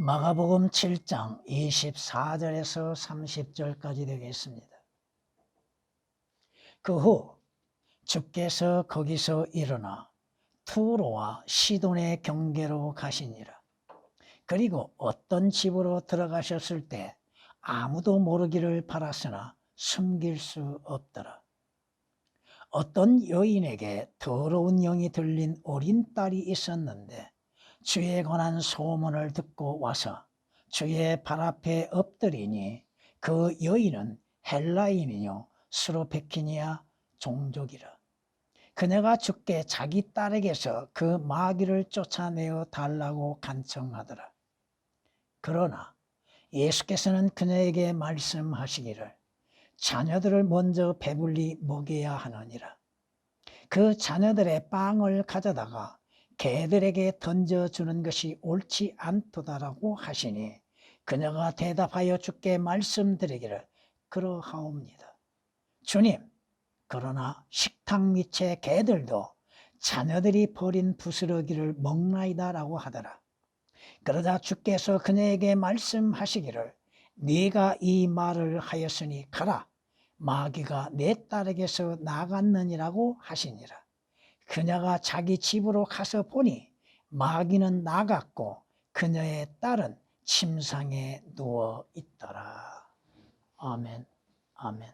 마가복음 7장 24절에서 30절까지 되겠습니다. 그 후 주께서 거기서 일어나 투로와 시돈의 경계로 가시니라. 그리고 어떤 집으로 들어가셨을 때 아무도 모르기를 바랐으나 숨길 수 없더라. 어떤 여인에게 더러운 영이 들린 어린 딸이 있었는데 주에 관한 소문을 듣고 와서 주의 발 앞에 엎드리니 그 여인은 헬라인이요 스로베키니아 종족이라. 그녀가 주께 자기 딸에게서 그 마귀를 쫓아내어 달라고 간청하더라. 그러나 예수께서는 그녀에게 말씀하시기를 자녀들을 먼저 배불리 먹여야 하느니라. 그 자녀들의 빵을 가져다가 개들에게 던져주는 것이 옳지 않도다라고 하시니 그녀가 대답하여 주께 말씀드리기를 그러하옵니다. 주님, 그러나 식탁 밑의 개들도 자녀들이 버린 부스러기를 먹나이다라고 하더라. 그러자 주께서 그녀에게 말씀하시기를 네가 이 말을 하였으니 가라. 마귀가 내 딸에게서 나갔느니라고 하시니라. 그녀가 자기 집으로 가서 보니 마귀는 나갔고 그녀의 딸은 침상에 누워 있더라. 아멘, 아멘.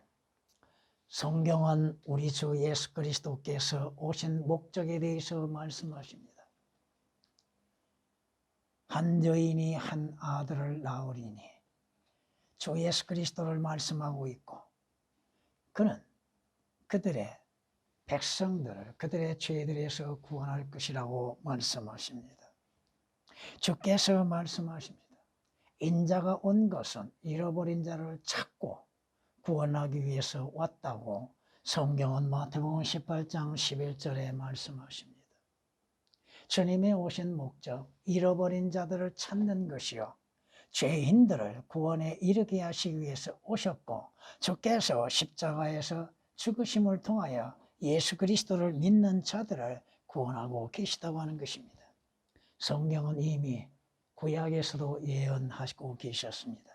성경은 우리 주 예수 그리스도께서 오신 목적에 대해서 말씀하십니다. 한 여인이 한 아들을 낳으리니 주 예수 그리스도를 말씀하고 있고 그는 그들의 백성들을 그들의 죄들에서 구원할 것이라고 말씀하십니다. 주께서 말씀하십니다. 인자가 온 것은 잃어버린 자를 찾고 구원하기 위해서 왔다고 성경은 마태복음 18장 11절에 말씀하십니다. 주님의 오신 목적, 잃어버린 자들을 찾는 것이요 죄인들을 구원에 이르게 하시기 위해서 오셨고 주께서 십자가에서 죽으심을 통하여 예수 그리스도를 믿는 자들을 구원하고 계시다고 하는 것입니다. 성경은 이미 구약에서도 예언하고 계셨습니다.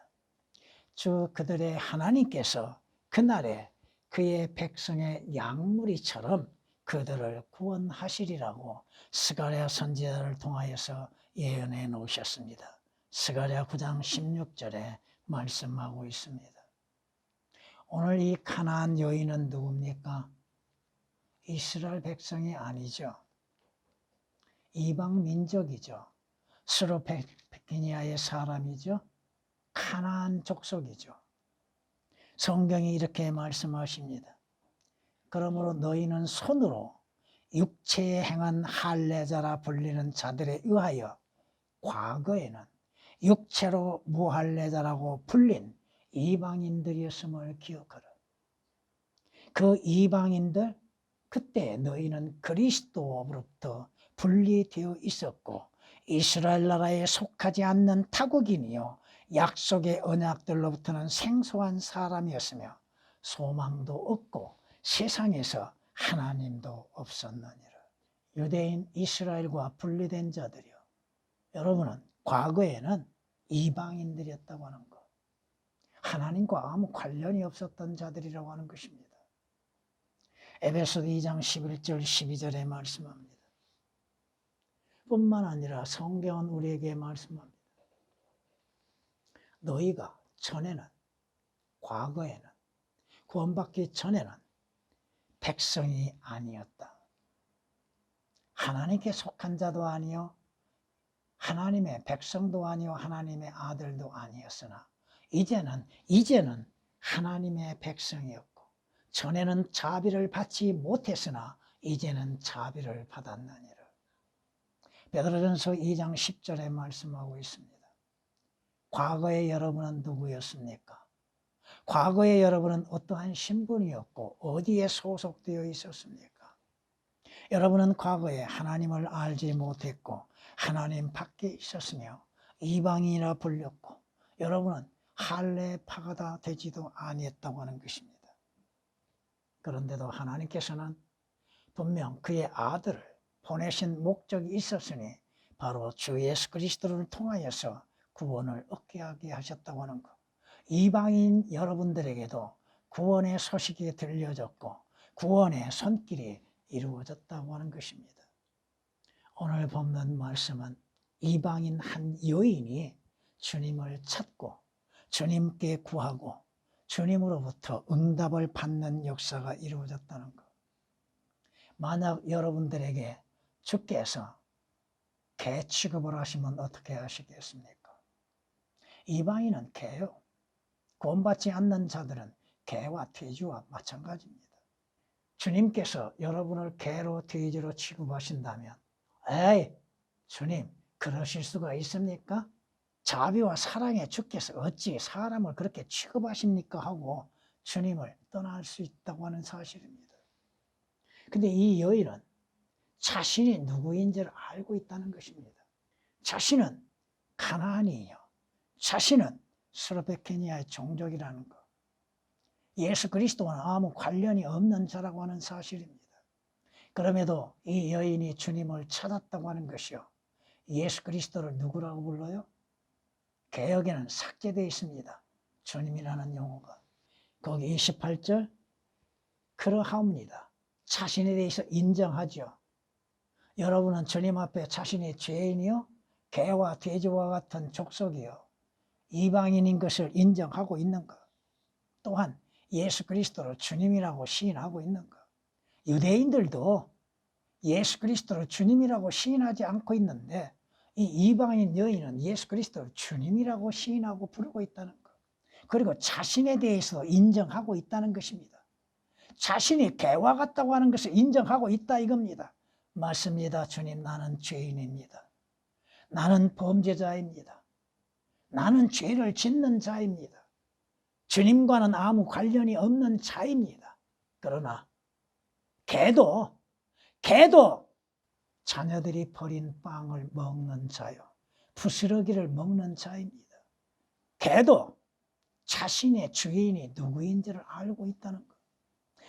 주 그들의 하나님께서 그날에 그의 백성의 양무리처럼 그들을 구원하시리라고 스가랴 선지자를 통하여서 예언해 놓으셨습니다. 스가랴 9장 16절에 말씀하고 있습니다. 오늘 이 가나안 여인은 누굽니까? 이스라엘 백성이 아니죠. 이방 민족이죠. 스로베키니아의 사람이죠. 가나안 족속이죠. 성경이 이렇게 말씀하십니다. 그러므로 너희는 손으로 육체에 행한 할례자라 불리는 자들에 의하여 과거에는 육체로 무할례자라고 불린 이방인들이었음을 기억하라. 그 이방인들 그때 너희는 그리스도로부터 분리되어 있었고 이스라엘 나라에 속하지 않는 타국인이요 약속의 언약들로부터는 생소한 사람이었으며 소망도 없고 세상에서 하나님도 없었느니라. 유대인 이스라엘과 분리된 자들이요. 여러분은 과거에는 이방인들이었다고 하는 것. 하나님과 아무 관련이 없었던 자들이라고 하는 것입니다. 에베소서 2장 11절 12절에 말씀합니다. 뿐만 아니라 성경은 우리에게 말씀합니다. 너희가 전에는 과거에는 구원받기 전에는 백성이 아니었다. 하나님께 속한 자도 아니요 하나님의 백성도 아니요 하나님의 아들도 아니었으나 이제는 하나님의 백성이었고 전에는 자비를 받지 못했으나 이제는 자비를 받았느니라. 베드로전서 2장 10절에 말씀하고 있습니다. 과거에 여러분은 누구였습니까? 과거에 여러분은 어떠한 신분이었고 어디에 소속되어 있었습니까? 여러분은 과거에 하나님을 알지 못했고 하나님 밖에 있었으며 이방인이라 불렸고 여러분은 할례파가 다 되지도 아니했다고 하는 것입니다. 그런데도 하나님께서는 분명 그의 아들을 보내신 목적이 있었으니 바로 주 예수 그리스도를 통하여서 구원을 얻게 하게 하셨다고 하는 것. 이방인 여러분들에게도 구원의 소식이 들려졌고 구원의 손길이 이루어졌다고 하는 것입니다. 오늘 본문 말씀은 이방인 한 여인이 주님을 찾고 주님께 구하고 주님으로부터 응답을 받는 역사가 이루어졌다는 것. 만약 여러분들에게 주께서 개 취급을 하시면 어떻게 하시겠습니까? 이방인은 개요. 구원받지 않는 자들은 개와 돼지와 마찬가지입니다. 주님께서 여러분을 개로 돼지로 취급하신다면 에이 주님 그러실 수가 있습니까? 자비와 사랑의 주께서 어찌 사람을 그렇게 취급하십니까? 하고 주님을 떠날 수 있다고 하는 사실입니다. 근데 이 여인은 자신이 누구인지를 알고 있다는 것입니다. 자신은 가나안이요. 자신은 스로베케니아의 종족이라는 것. 예수 그리스도와는 아무 관련이 없는 자라고 하는 사실입니다. 그럼에도 이 여인이 주님을 찾았다고 하는 것이요. 예수 그리스도를 누구라고 불러요? 개역에는 삭제되어 있습니다. 주님이라는 용어가. 거기 28절 그러하옵니다. 자신에 대해서 인정하죠. 여러분은 주님 앞에 자신이 죄인이요 개와 돼지와 같은 족속이요 이방인인 것을 인정하고 있는 것. 또한 예수 그리스도를 주님이라고 시인하고 있는 것. 유대인들도 예수 그리스도를 주님이라고 시인하지 않고 있는데 이 이방인 여인은 예수 그리스도를 주님이라고 시인하고 부르고 있다는 것. 그리고 자신에 대해서 인정하고 있다는 것입니다. 자신이 개와 같다고 하는 것을 인정하고 있다 이겁니다. 맞습니다. 주님, 나는 죄인입니다. 나는 범죄자입니다. 나는 죄를 짓는 자입니다. 주님과는 아무 관련이 없는 자입니다. 그러나 개도 자녀들이 버린 빵을 먹는 자요. 부스러기를 먹는 자입니다. 개도 자신의 주인이 누구인지를 알고 있다는 것.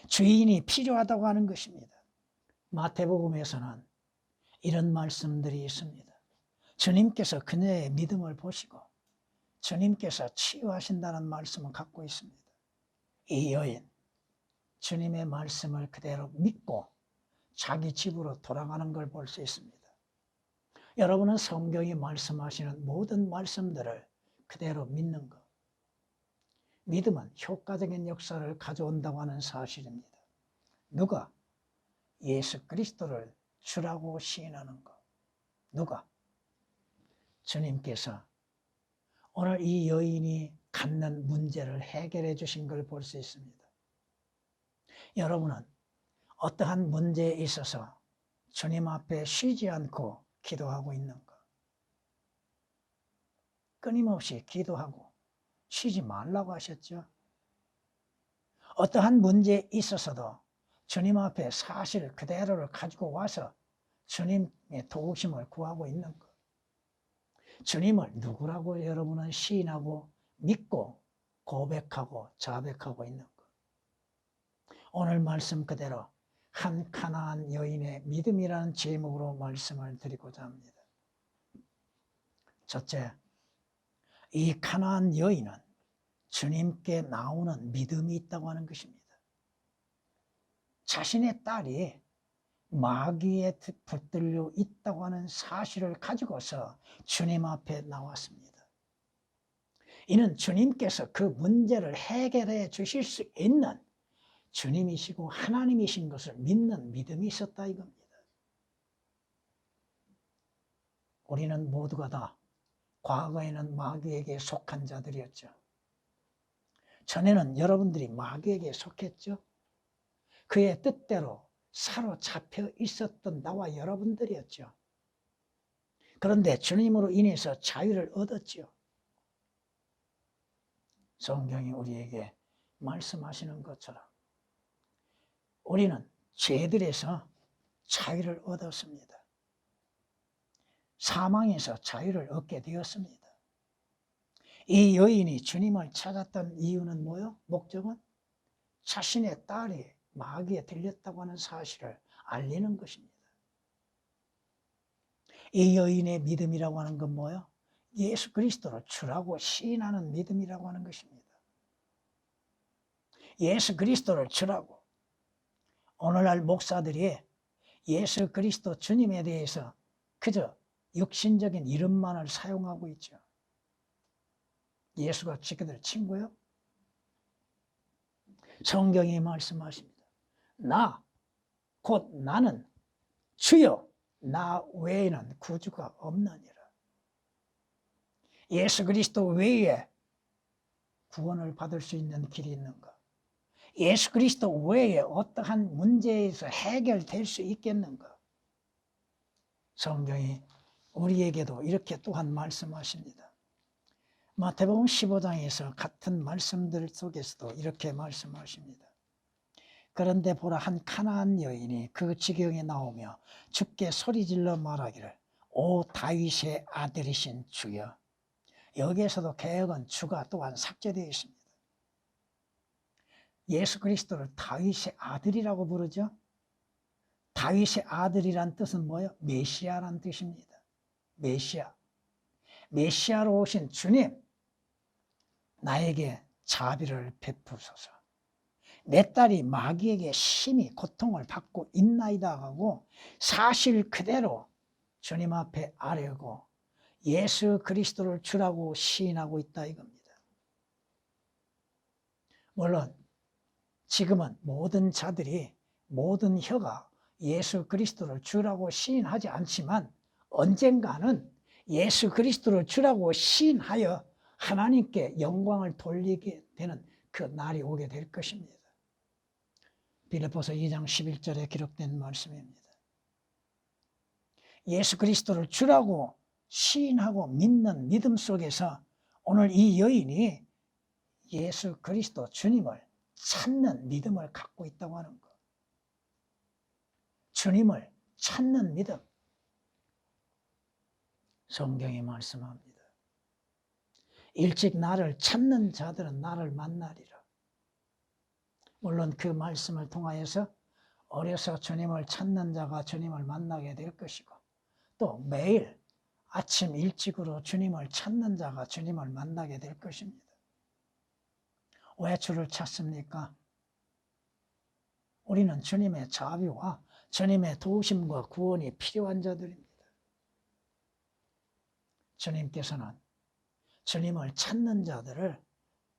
주인이 필요하다고 하는 것입니다. 마태복음에서는 이런 말씀들이 있습니다. 주님께서 그녀의 믿음을 보시고 주님께서 치유하신다는 말씀을 갖고 있습니다. 이 여인, 주님의 말씀을 그대로 믿고 자기 집으로 돌아가는 걸 볼 수 있습니다. 여러분은 성경이 말씀하시는 모든 말씀들을 그대로 믿는 것. 믿음은 효과적인 역사를 가져온다고 하는 사실입니다. 누가? 예수 그리스도를 주라고 시인하는 것. 누가? 주님께서 오늘 이 여인이 갖는 문제를 해결해 주신 걸 볼 수 있습니다. 여러분은 어떠한 문제에 있어서 주님 앞에 쉬지 않고 기도하고 있는 것. 끊임없이 기도하고 쉬지 말라고 하셨죠. 어떠한 문제에 있어서도 주님 앞에 사실 그대로를 가지고 와서 주님의 도우심을 구하고 있는 것. 주님을 누구라고 여러분은 시인하고 믿고 고백하고 자백하고 있는 것. 오늘 말씀 그대로 한 가나안 여인의 믿음이라는 제목으로 말씀을 드리고자 합니다. 첫째, 이 가나안 여인은 주님께 나오는 믿음이 있다고 하는 것입니다. 자신의 딸이 마귀에 붙들려 있다고 하는 사실을 가지고서 주님 앞에 나왔습니다. 이는 주님께서 그 문제를 해결해 주실 수 있는 주님이시고 하나님이신 것을 믿는 믿음이 있었다 이겁니다. 우리는 모두가 다 과거에는 마귀에게 속한 자들이었죠. 전에는 여러분들이 마귀에게 속했죠. 그의 뜻대로 사로잡혀 있었던 나와 여러분들이었죠. 그런데 주님으로 인해서 자유를 얻었죠. 성경이 우리에게 말씀하시는 것처럼 우리는 죄들에서 자유를 얻었습니다. 사망에서 자유를 얻게 되었습니다. 이 여인이 주님을 찾았던 이유는 뭐요? 목적은 자신의 딸이 마귀에 들렸다고 하는 사실을 알리는 것입니다. 이 여인의 믿음이라고 하는 건 뭐요? 예수 그리스도를 주라고 시인하는 믿음이라고 하는 것입니다. 예수 그리스도를 주라고. 오늘날 목사들이 예수 그리스도 주님에 대해서 그저 육신적인 이름만을 사용하고 있죠. 예수가 지그들 친구요? 성경이 말씀하십니다. 곧 나는 주여 나 외에는 구주가 없느니라. 예수 그리스도 외에 구원을 받을 수 있는 길이 있는가? 예수 그리스도 외에 어떠한 문제에서 해결될 수 있겠는가? 성경이 우리에게도 이렇게 또한 말씀하십니다. 마태복음 15장에서 같은 말씀들 속에서도 이렇게 말씀하십니다. 그런데 보라, 한 가나안 여인이 그 지경에 나오며 주께 소리질러 말하기를 오 다윗의 아들이신 주여. 여기에서도 개역은 주가 또한 삭제되어 있습니다. 예수 그리스도를 다윗의 아들이라고 부르죠. 다윗의 아들이란 뜻은 뭐예요? 메시아란 뜻입니다. 메시아. 메시아로 오신 주님, 나에게 자비를 베푸소서. 내 딸이 마귀에게 심히 고통을 받고 있나이다 하고 사실 그대로 주님 앞에 아뢰고 예수 그리스도를 주라고 시인하고 있다 이겁니다. 물론 지금은 모든 자들이, 모든 혀가 예수 그리스도를 주라고 시인하지 않지만 언젠가는 예수 그리스도를 주라고 시인하여 하나님께 영광을 돌리게 되는 그 날이 오게 될 것입니다. 빌립보서 2장 11절에 기록된 말씀입니다. 예수 그리스도를 주라고 시인하고 믿는 믿음 속에서 오늘 이 여인이 예수 그리스도 주님을 찾는 믿음을 갖고 있다고 하는 것. 주님을 찾는 믿음. 성경이 말씀합니다. 일찍 나를 찾는 자들은 나를 만나리라. 물론 그 말씀을 통하여서 어려서 주님을 찾는 자가 주님을 만나게 될 것이고 또 매일 아침 일찍으로 주님을 찾는 자가 주님을 만나게 될 것입니다. 왜 주를 찾습니까? 우리는 주님의 자비와 주님의 도우심과 구원이 필요한 자들입니다. 주님께서는 주님을 찾는 자들을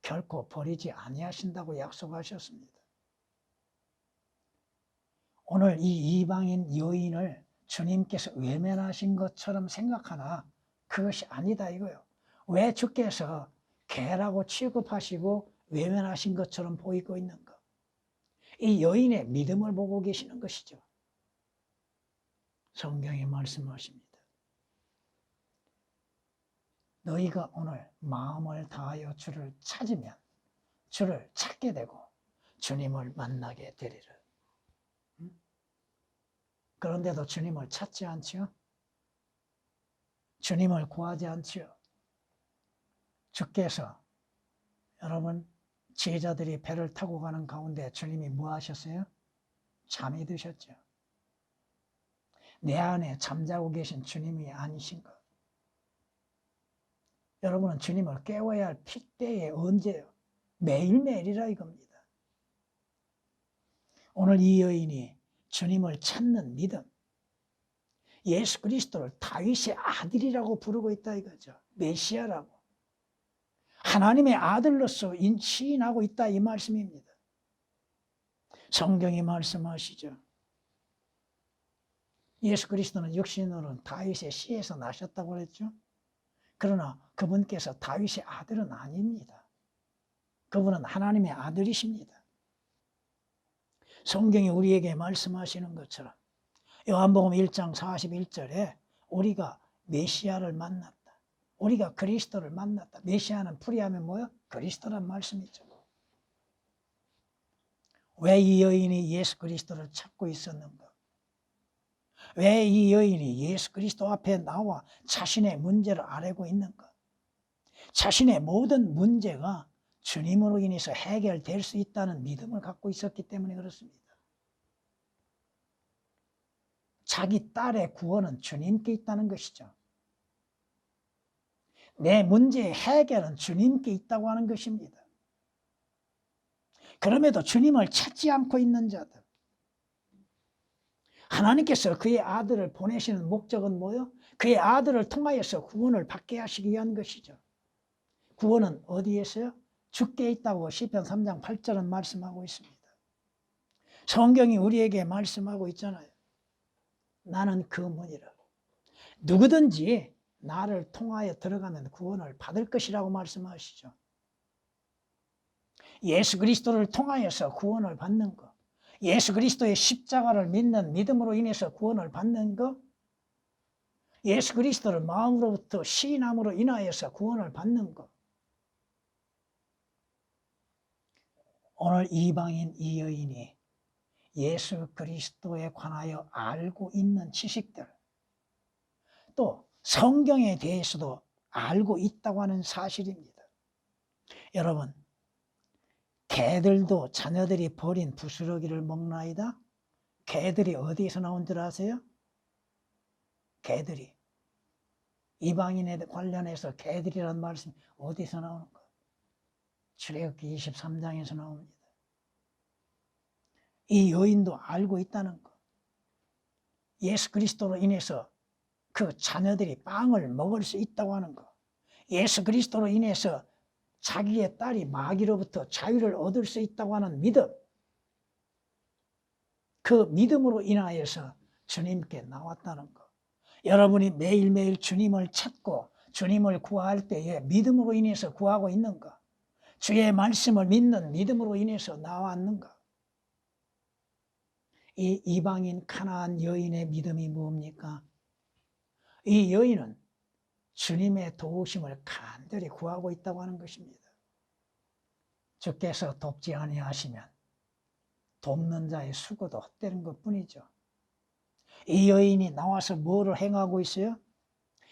결코 버리지 아니하신다고 약속하셨습니다. 오늘 이 이방인 여인을 주님께서 외면하신 것처럼 생각하나 그것이 아니다 이거요. 왜 주께서 개라고 취급하시고 외면하신 것처럼 보이고 있는가? 이 여인의 믿음을 보고 계시는 것이죠. 성경이 말씀하십니다. 너희가 오늘 마음을 다하여 주를 찾으면 주를 찾게 되고 주님을 만나게 되리라. 그런데도 주님을 찾지 않지요? 주님을 구하지 않지요? 주께서 여러분 제자들이 배를 타고 가는 가운데 주님이 뭐 하셨어요? 잠이 드셨죠. 내 안에 잠자고 계신 주님이 아니신가? 여러분은 주님을 깨워야 할 필때에 언제요? 매일매일이라 이겁니다. 오늘 이 여인이 주님을 찾는 믿음, 예수 그리스도를 다윗의 아들이라고 부르고 있다 이거죠. 메시아라고. 하나님의 아들로서 시인하고 있다 이 말씀입니다. 성경이 말씀하시죠. 예수 그리스도는 육신으로는 다윗의 씨에서 나셨다고 그랬죠. 그러나 그분께서 다윗의 아들은 아닙니다. 그분은 하나님의 아들이십니다. 성경이 우리에게 말씀하시는 것처럼 요한복음 1장 41절에 우리가 메시아를 만났다. 우리가 그리스도를 만났다. 메시아는 풀이하면 뭐예요? 그리스도란 말씀이죠. 왜 이 여인이 예수 그리스도를 찾고 있었는가? 왜 이 여인이 예수 그리스도 앞에 나와 자신의 문제를 아뢰고 있는가? 자신의 모든 문제가 주님으로 인해서 해결될 수 있다는 믿음을 갖고 있었기 때문에 그렇습니다. 자기 딸의 구원은 주님께 있다는 것이죠. 내 문제의 해결은 주님께 있다고 하는 것입니다. 그럼에도 주님을 찾지 않고 있는 자들, 하나님께서 그의 아들을 보내시는 목적은 뭐요? 그의 아들을 통하여서 구원을 받게 하시기 위한 것이죠. 구원은 어디에서요? 주께 있다고 시편 3장 8절은 말씀하고 있습니다. 성경이 우리에게 말씀하고 있잖아요. 나는 그 문이라. 누구든지 나를 통하여 들어가면 구원을 받을 것이라고 말씀하시죠. 예수 그리스도를 통하여서 구원을 받는 것, 예수 그리스도의 십자가를 믿는 믿음으로 인해서 구원을 받는 것, 예수 그리스도를 마음으로부터 시인함으로 인하여서 구원을 받는 것. 오늘 이방인 이 여인이 예수 그리스도에 관하여 알고 있는 지식들, 또 성경에 대해서도 알고 있다고 하는 사실입니다. 여러분, 개들도 자녀들이 버린 부스러기를 먹나이다? 개들이 어디에서 나온 줄 아세요? 개들이. 이방인에 관련해서 개들이라는 말씀이 어디서 나오는 거? 출애굽기 23장에서 나옵니다. 이 여인도 알고 있다는 것. 예수 그리스도로 인해서 그 자녀들이 빵을 먹을 수 있다고 하는 것. 예수 그리스도로 인해서 자기의 딸이 마귀로부터 자유를 얻을 수 있다고 하는 믿음. 그 믿음으로 인하여서 주님께 나왔다는 것. 여러분이 매일매일 주님을 찾고 주님을 구할 때에 믿음으로 인해서 구하고 있는가? 주의 말씀을 믿는 믿음으로 인해서 나왔는가? 이 이방인 가나안 여인의 믿음이 뭡니까? 이 여인은 주님의 도우심을 간절히 구하고 있다고 하는 것입니다. 주께서 돕지 아니하시면 돕는 자의 수고도 헛되는 것뿐이죠. 이 여인이 나와서 뭐를 행하고 있어요?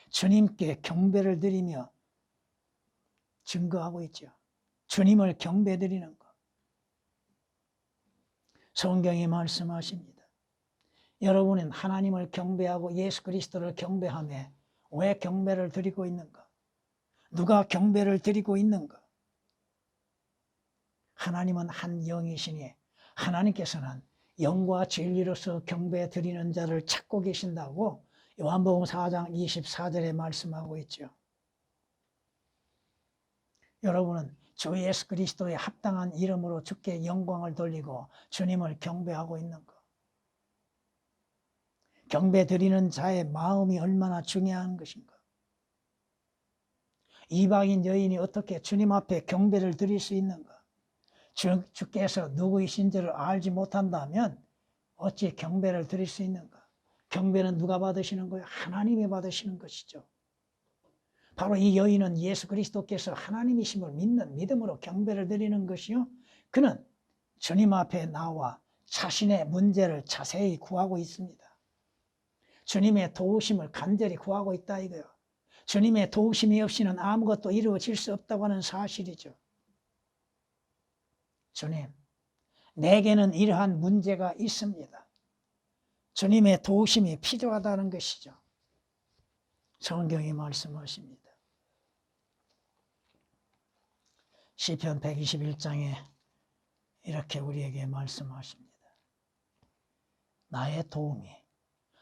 주님께 경배를 드리며 증거하고 있죠. 주님을 경배드리는 것. 성경이 말씀하십니다. 여러분은 하나님을 경배하고 예수 그리스도를 경배하며 왜 경배를 드리고 있는가? 누가 경배를 드리고 있는가? 하나님은 한 영이시니 하나님께서는 영과 진리로서 경배 드리는 자를 찾고 계신다고 요한복음 4장 24절에 말씀하고 있죠. 여러분은 주 예수 그리스도의 합당한 이름으로 주께 영광을 돌리고 주님을 경배하고 있는 것. 경배 드리는 자의 마음이 얼마나 중요한 것인가. 이방인 여인이 어떻게 주님 앞에 경배를 드릴 수 있는가. 주께서 누구이신지를 알지 못한다면 어찌 경배를 드릴 수 있는가. 경배는 누가 받으시는 거예요? 하나님이 받으시는 것이죠. 바로 이 여인은 예수 그리스도께서 하나님이심을 믿는 믿음으로 경배를 드리는 것이요. 그는 주님 앞에 나와 자신의 문제를 자세히 구하고 있습니다. 주님의 도우심을 간절히 구하고 있다 이거요. 주님의 도우심이 없이는 아무것도 이루어질 수 없다고 하는 사실이죠. 주님, 내게는 이러한 문제가 있습니다. 주님의 도우심이 필요하다는 것이죠. 성경이 말씀하십니다. 시편 121장에 이렇게 우리에게 말씀하십니다. 나의 도움이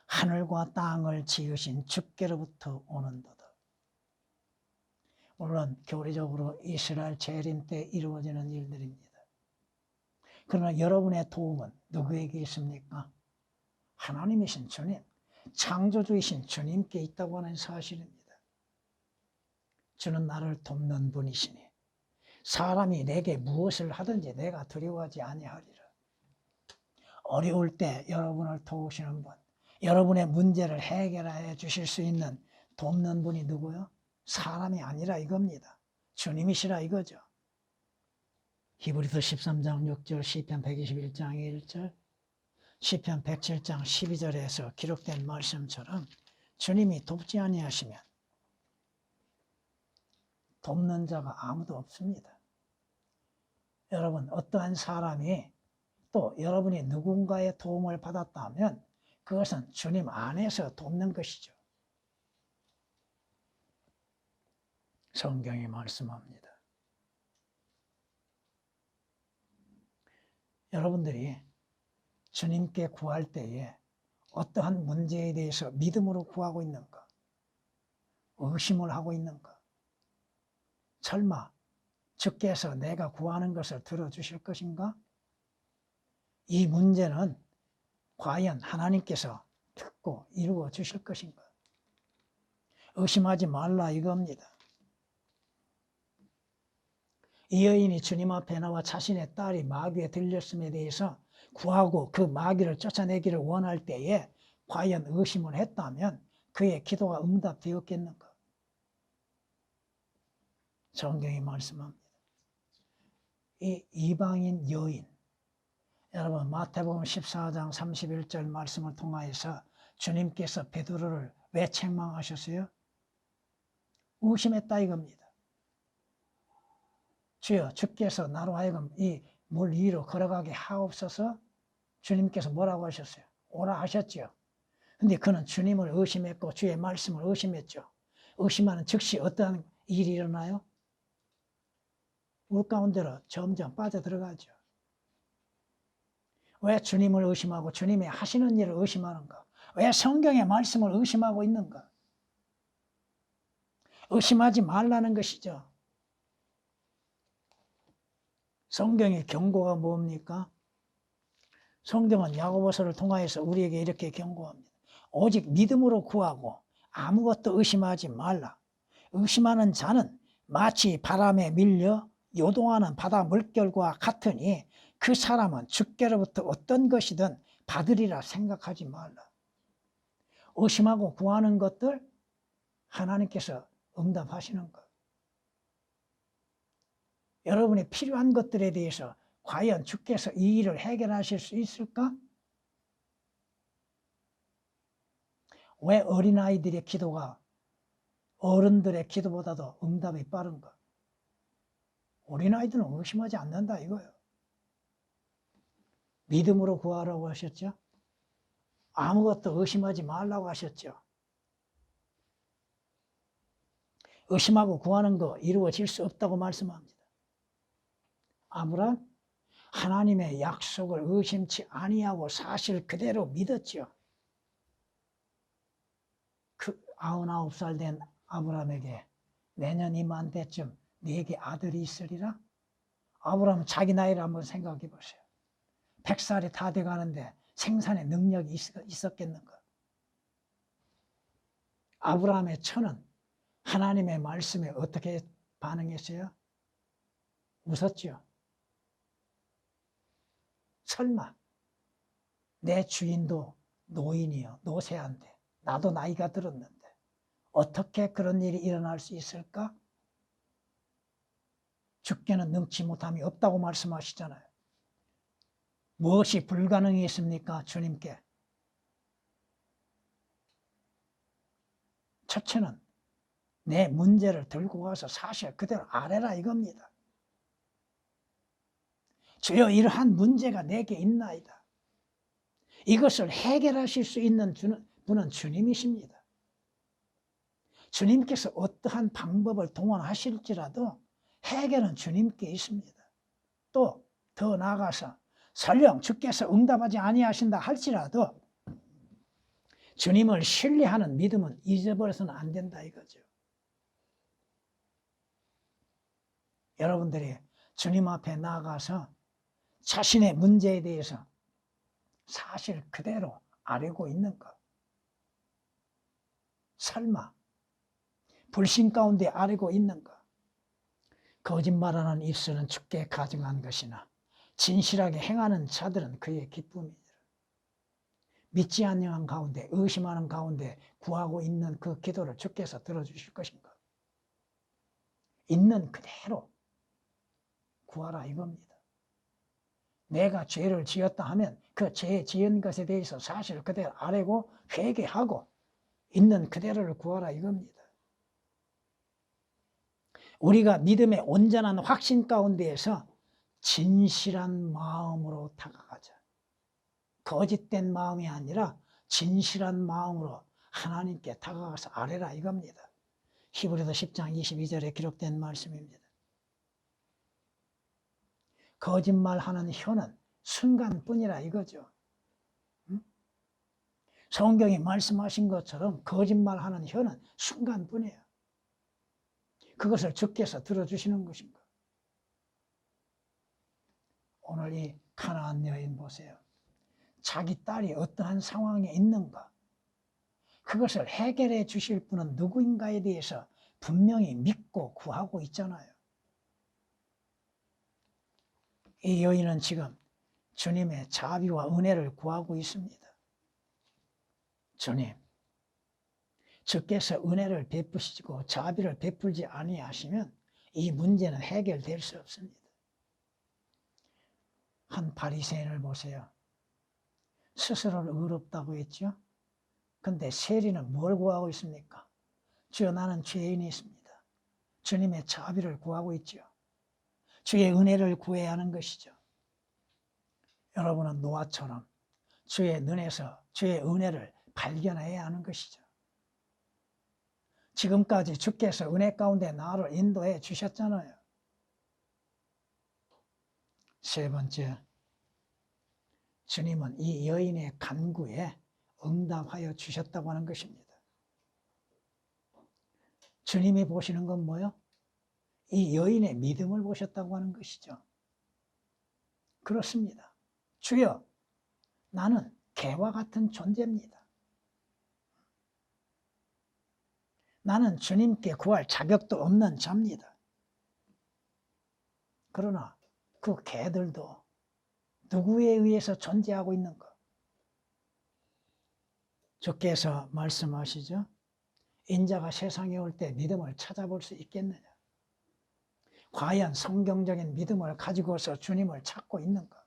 하늘과 땅을 지으신 주께로부터 오는도다. 물론 교리적으로 이스라엘 재림 때 이루어지는 일들입니다. 그러나 여러분의 도움은 누구에게 있습니까? 하나님이신 주님, 창조주이신 주님께 있다고 하는 사실입니다. 주는 나를 돕는 분이시니 사람이 내게 무엇을 하든지 내가 두려워하지 아니하리라. 어려울 때 여러분을 도우시는 분, 여러분의 문제를 해결해 주실 수 있는 돕는 분이 누구요? 사람이 아니라 이겁니다. 주님이시라 이거죠. 히브리서 13장 6절, 시편 121장 1절, 시편 107장 12절에서 기록된 말씀처럼 주님이 돕지 아니하시면 돕는 자가 아무도 없습니다. 여러분, 어떠한 사람이 또 여러분이 누군가의 도움을 받았다면 그것은 주님 안에서 돕는 것이죠. 성경이 말씀합니다. 여러분들이 주님께 구할 때에 어떠한 문제에 대해서 믿음으로 구하고 있는가? 의심을 하고 있는가? 설마 주께서 내가 구하는 것을 들어주실 것인가? 이 문제는 과연 하나님께서 듣고 이루어 주실 것인가? 의심하지 말라 이겁니다. 이 여인이 주님 앞에 나와 자신의 딸이 마귀에 들렸음에 대해서 구하고 그 마귀를 쫓아내기를 원할 때에 과연 의심을 했다면 그의 기도가 응답되었겠는가? 성경이 말씀합니다. 이 이방인 여인, 여러분 마태복음 14장 31절 말씀을 통하여서 주님께서 베드로를 왜 책망하셨어요? 의심했다 이겁니다. 주여, 주께서 나로 하여금 이 물 위로 걸어가게 하옵소서. 주님께서 뭐라고 하셨어요? 오라 하셨죠. 근데 그는 주님을 의심했고 주의 말씀을 의심했죠. 의심하는 즉시 어떠한 일이 일어나요? 물 가운데로 점점 빠져들어가죠. 왜 주님을 의심하고 주님이 하시는 일을 의심하는가? 왜 성경의 말씀을 의심하고 있는가? 의심하지 말라는 것이죠. 성경의 경고가 뭡니까? 성경은 야고보서를 통하여서 우리에게 이렇게 경고합니다. 오직 믿음으로 구하고 아무것도 의심하지 말라. 의심하는 자는 마치 바람에 밀려 요동하는 바다 물결과 같으니 그 사람은 주께로부터 어떤 것이든 받으리라 생각하지 말라. 의심하고 구하는 것들 하나님께서 응답하시는 것. 여러분이 필요한 것들에 대해서 과연 주께서 이 일을 해결하실 수 있을까? 왜 어린아이들의 기도가 어른들의 기도보다도 응답이 빠른가? 어린아이들은 의심하지 않는다 이거예요. 믿음으로 구하라고 하셨죠? 아무것도 의심하지 말라고 하셨죠? 의심하고 구하는 거 이루어질 수 없다고 말씀합니다. 아브라함 하나님의 약속을 의심치 아니하고 사실 그대로 믿었죠. 그 99살 된 아브라함에게 내년 이맘때쯤 네게 아들이 있으리라? 아브라함은 자기 나이를 한번 생각해 보세요. 100살이 다 돼가는데 생산의 능력이 있었겠는가? 아브라함의 처는 하나님의 말씀에 어떻게 반응했어요? 웃었죠. 설마 내 주인도 노인이요 노쇠한데 나도 나이가 들었는데 어떻게 그런 일이 일어날 수 있을까? 주께는 능치 못함이 없다고 말씀하시잖아요. 무엇이 불가능이 있습니까? 주님께. 첫째는 내 문제를 들고 가서 사실 그대로 아뢰라 이겁니다. 주여 이러한 문제가 내게 있나이다. 이것을 해결하실 수 있는 분은 주님이십니다. 주님께서 어떠한 방법을 동원하실지라도 해결은 주님께 있습니다. 또 더 나아가서 설령 주께서 응답하지 아니하신다 할지라도 주님을 신뢰하는 믿음은 잊어버려서는 안 된다 이거죠. 여러분들이 주님 앞에 나아가서 자신의 문제에 대해서 사실 그대로 아뢰고 있는가? 설마 불신 가운데 아뢰고 있는가? 거짓말하는 입술은 주께 가증한 것이나 진실하게 행하는 자들은 그의 기쁨이니라. 믿지 않는 가운데 의심하는 가운데 구하고 있는 그 기도를 주께서 들어주실 것인가? 있는 그대로 구하라 이겁니다. 내가 죄를 지었다 하면 그 죄 지은 것에 대해서 사실 그대로 아뢰고 회개하고 있는 그대로를 구하라 이겁니다. 우리가 믿음의 온전한 확신 가운데에서 진실한 마음으로 다가가자. 거짓된 마음이 아니라 진실한 마음으로 하나님께 다가가서 아뢰라 이겁니다. 히브리서 10장 22절에 기록된 말씀입니다. 거짓말하는 혀는 순간뿐이라 이거죠. 성경이 말씀하신 것처럼 거짓말하는 혀는 순간뿐이에요. 그것을 주께서 들어주시는 것인가. 오늘 이 가나안 여인 보세요. 자기 딸이 어떠한 상황에 있는가, 그것을 해결해 주실 분은 누구인가에 대해서 분명히 믿고 구하고 있잖아요. 이 여인은 지금 주님의 자비와 은혜를 구하고 있습니다. 주님, 주께서 은혜를 베푸시고 자비를 베풀지 아니하시면 이 문제는 해결될 수 없습니다. 한 바리새인을 보세요. 스스로를 의롭다고 했죠. 근데 세리는 뭘 구하고 있습니까? 주여, 나는 죄인이 있습니다. 주님의 자비를 구하고 있죠. 주의 은혜를 구해야 하는 것이죠. 여러분은 노아처럼 주의 눈에서 주의 은혜를 발견해야 하는 것이죠. 지금까지 주께서 은혜 가운데 나를 인도해 주셨잖아요. 세 번째, 주님은 이 여인의 간구에 응답하여 주셨다고 하는 것입니다. 주님이 보시는 건 뭐요? 이 여인의 믿음을 보셨다고 하는 것이죠. 그렇습니다. 주여, 나는 개와 같은 존재입니다. 나는 주님께 구할 자격도 없는 자입니다. 그러나 그 개들도 누구에 의해서 존재하고 있는가? 주께서 말씀하시죠. 인자가 세상에 올 때 믿음을 찾아볼 수 있겠느냐? 과연 성경적인 믿음을 가지고서 주님을 찾고 있는가?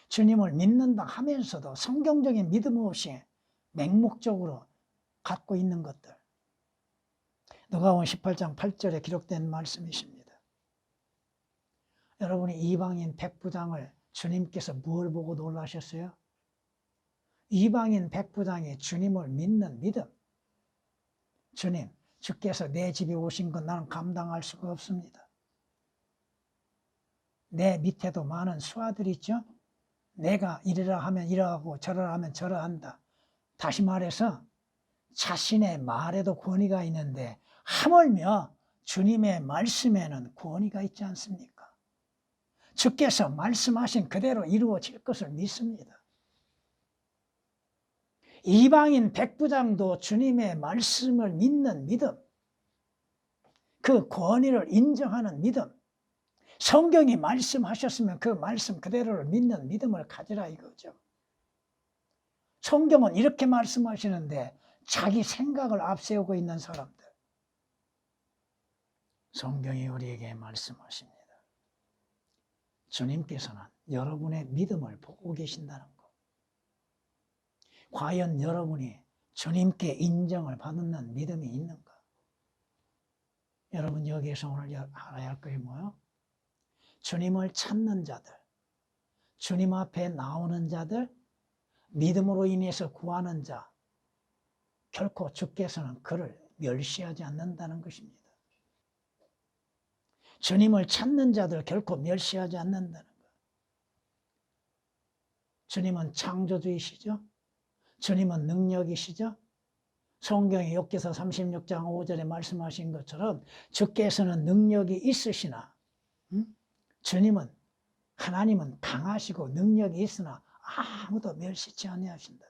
주님을 믿는다 하면서도 성경적인 믿음 없이 맹목적으로 갖고 있는 것들. 누가복음 18장 8절에 기록된 말씀이십니다. 여러분이 이방인 백부장을 주님께서 뭘 보고 놀라셨어요? 이방인 백부장이 주님을 믿는 믿음. 주님, 주께서 내 집에 오신 건 나는 감당할 수가 없습니다. 내 밑에도 많은 수하들이 있죠? 내가 이러라 하면 이러하고 저러라 하면 저러한다. 다시 말해서 자신의 말에도 권위가 있는데 하물며 주님의 말씀에는 권위가 있지 않습니까? 주께서 말씀하신 그대로 이루어질 것을 믿습니다. 이방인 백부장도 주님의 말씀을 믿는 믿음, 그 권위를 인정하는 믿음, 성경이 말씀하셨으면 그 말씀 그대로를 믿는 믿음을 가지라 이거죠. 성경은 이렇게 말씀하시는데 자기 생각을 앞세우고 있는 사람들, 성경이 우리에게 말씀하십니다. 주님께서는 여러분의 믿음을 보고 계신다는 것. 과연 여러분이 주님께 인정을 받는 믿음이 있는가? 여러분 여기에서 오늘 알아야 할 것이 뭐예요? 주님을 찾는 자들, 주님 앞에 나오는 자들, 믿음으로 인해서 구하는 자, 결코 주께서는 그를 멸시하지 않는다는 것입니다. 주님을 찾는 자들 결코 멸시하지 않는다는 것. 주님은 창조주이시죠? 주님은 능력이시죠? 성경의 욥기서 36장 5절에 말씀하신 것처럼 주께서는 능력이 있으시나 주님은 하나님은 강하시고 능력이 있으나 아무도 멸시치 아니하신다.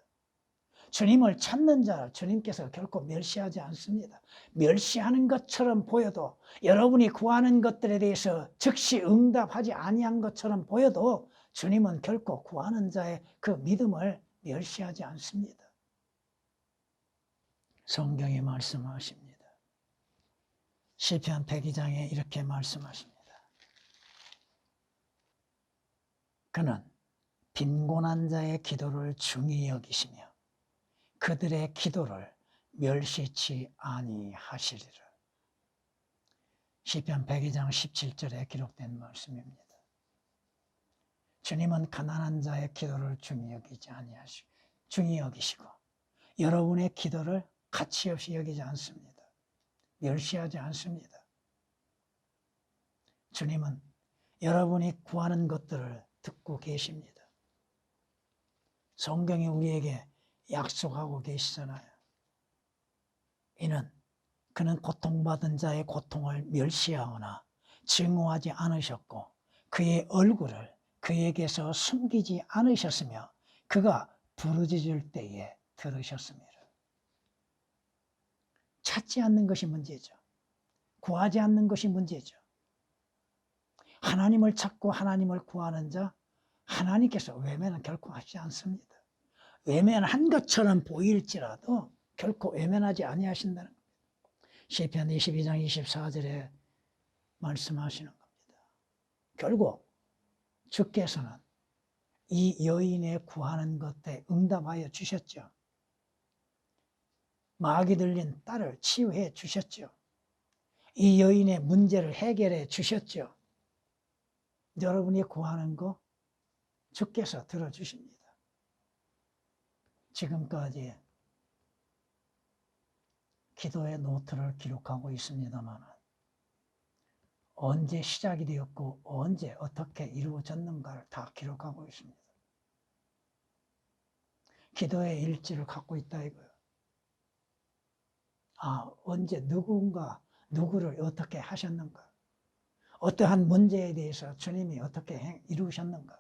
주님을 찾는 자를 주님께서 결코 멸시하지 않습니다. 멸시하는 것처럼 보여도 여러분이 구하는 것들에 대해서 즉시 응답하지 아니한 것처럼 보여도 주님은 결코 구하는 자의 그 믿음을 멸시하지 않습니다. 성경이 말씀하십니다. 시편 102장에 이렇게 말씀하십니다. 그는 빈곤한 자의 기도를 중히 여기시며 그들의 기도를 멸시치 아니하시리라. 시편 102장 17절에 기록된 말씀입니다. 주님은 가난한 자의 기도를 중히 여기지 아니하시고 중히 여기시고 여러분의 기도를 가치없이 여기지 않습니다. 멸시하지 않습니다. 주님은 여러분이 구하는 것들을 듣고 계십니다. 성경이 우리에게 약속하고 계시잖아요. 이는 그는 고통받은 자의 고통을 멸시하거나 증오하지 않으셨고 그의 얼굴을 그에게서 숨기지 않으셨으며 그가 부르짖을 때에 들으셨습니다. 찾지 않는 것이 문제죠. 구하지 않는 것이 문제죠. 하나님을 찾고 하나님을 구하는 자, 하나님께서 외면은 결코 하지 않습니다. 외면한 것처럼 보일지라도 결코 외면하지 아니하신다는 겁니다. 시편 22장 24절에 말씀하시는 겁니다. 결국 주께서는 이 여인의 구하는 것에 응답하여 주셨죠. 마귀 들린 딸을 치유해 주셨죠. 이 여인의 문제를 해결해 주셨죠. 여러분이 구하는 거 주께서 들어주십니다. 지금까지 기도의 노트를 기록하고 있습니다만 언제 시작이 되었고 언제 어떻게 이루어졌는가를 다 기록하고 있습니다. 기도의 일지를 갖고 있다 이거예요. 언제 누구를 어떻게 하셨는가, 어떠한 문제에 대해서 주님이 어떻게 이루셨는가,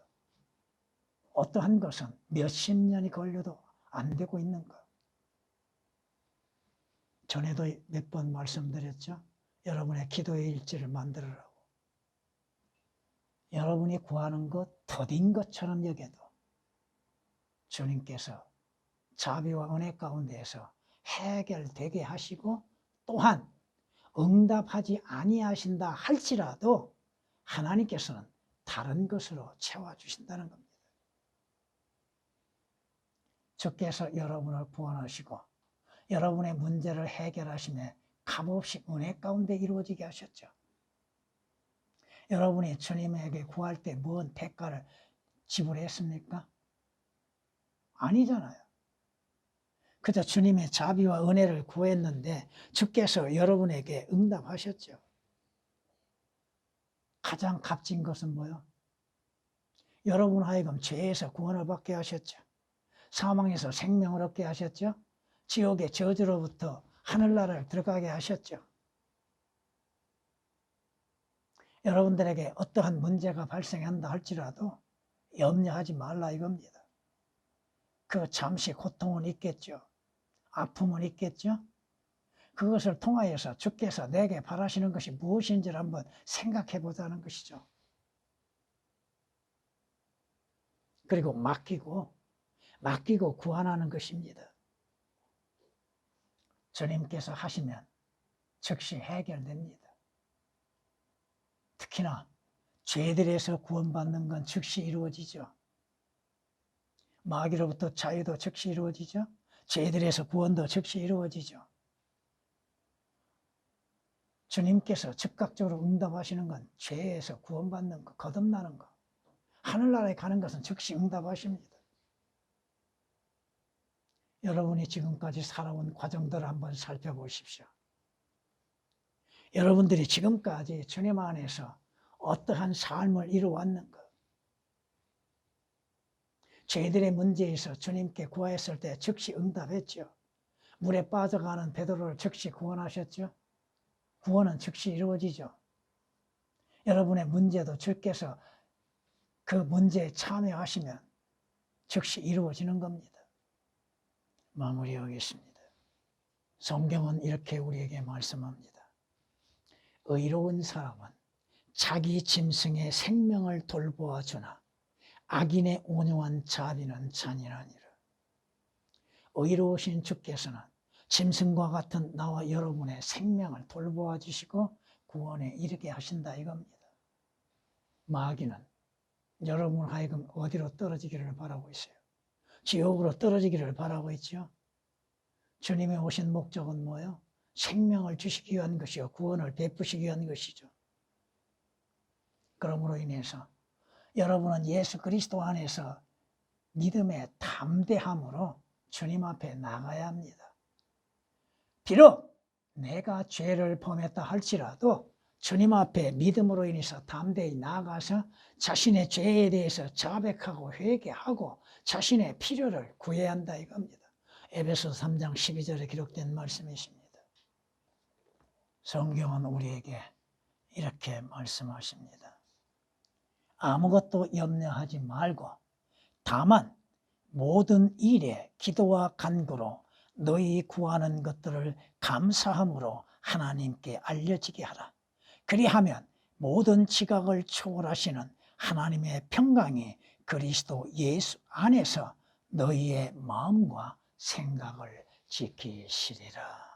어떠한 것은 몇십 년이 걸려도 안 되고 있는가. 전에도 몇 번 말씀드렸죠. 여러분의 기도의 일지를 만들으라고. 여러분이 구하는 것 더딘 것처럼 여겨도 주님께서 자비와 은혜 가운데에서 해결되게 하시고 또한 응답하지 아니하신다 할지라도 하나님께서는 다른 것으로 채워주신다는 겁니다. 주께서 여러분을 구원하시고 여러분의 문제를 해결하시며 값없이 은혜 가운데 이루어지게 하셨죠. 여러분이 주님에게 구할 때 무슨 대가를 지불했습니까? 아니잖아요. 그저 주님의 자비와 은혜를 구했는데 주께서 여러분에게 응답하셨죠. 가장 값진 것은 뭐요? 여러분 하여금 죄에서 구원을 받게 하셨죠. 사망에서 생명을 얻게 하셨죠. 지옥의 저주로부터 하늘나라를 들어가게 하셨죠. 여러분들에게 어떠한 문제가 발생한다 할지라도 염려하지 말라 이겁니다. 그 잠시 고통은 있겠죠. 아픔은 있겠죠. 그것을 통하여서 주께서 내게 바라시는 것이 무엇인지를 한번 생각해 보자는 것이죠. 그리고 맡기고 구원하는 것입니다. 주님께서 하시면 즉시 해결됩니다. 특히나 죄들에서 구원받는 건 즉시 이루어지죠. 마귀로부터 자유도 즉시 이루어지죠. 죄들에서 구원도 즉시 이루어지죠. 주님께서 즉각적으로 응답하시는 건 죄에서 구원받는 거, 거듭나는 거, 하늘나라에 가는 것은 즉시 응답하십니다. 여러분이 지금까지 살아온 과정들을 한번 살펴보십시오. 여러분들이 지금까지 주님 안에서 어떠한 삶을 이루어왔는가? 죄들의 문제에서 주님께 구하였을 때 즉시 응답했죠. 물에 빠져가는 베드로를 즉시 구원하셨죠. 구원은 즉시 이루어지죠. 여러분의 문제도 주께서 그 문제에 참여하시면 즉시 이루어지는 겁니다. 마무리하겠습니다. 성경은 이렇게 우리에게 말씀합니다. 의로운 사람은 자기 짐승의 생명을 돌보아 주나 악인의 온유한 자비는 잔인하니라. 의로우신 주께서는 짐승과 같은 나와 여러분의 생명을 돌보아 주시고 구원에 이르게 하신다 이겁니다. 마귀는 여러분 하여금 어디로 떨어지기를 바라고 있어요? 지옥으로 떨어지기를 바라고 있죠. 주님이 오신 목적은 뭐예요? 생명을 주시기 위한 것이요 구원을 베푸시기 위한 것이죠. 그러므로 인해서 여러분은 예수 그리스도 안에서 믿음의 담대함으로 주님 앞에 나가야 합니다. 비록 내가 죄를 범했다 할지라도 주님 앞에 믿음으로 인해서 담대히 나아가서 자신의 죄에 대해서 자백하고 회개하고 자신의 필요를 구해야 한다 이겁니다. 에베소서 3장 12절에 기록된 말씀이십니다. 성경은 우리에게 이렇게 말씀하십니다. 아무것도 염려하지 말고 다만 모든 일에 기도와 간구로 너희 구하는 것들을 감사함으로 하나님께 알려지게 하라. 그리하면 모든 지각을 초월하시는 하나님의 평강이 그리스도 예수 안에서 너희의 마음과 생각을 지키시리라.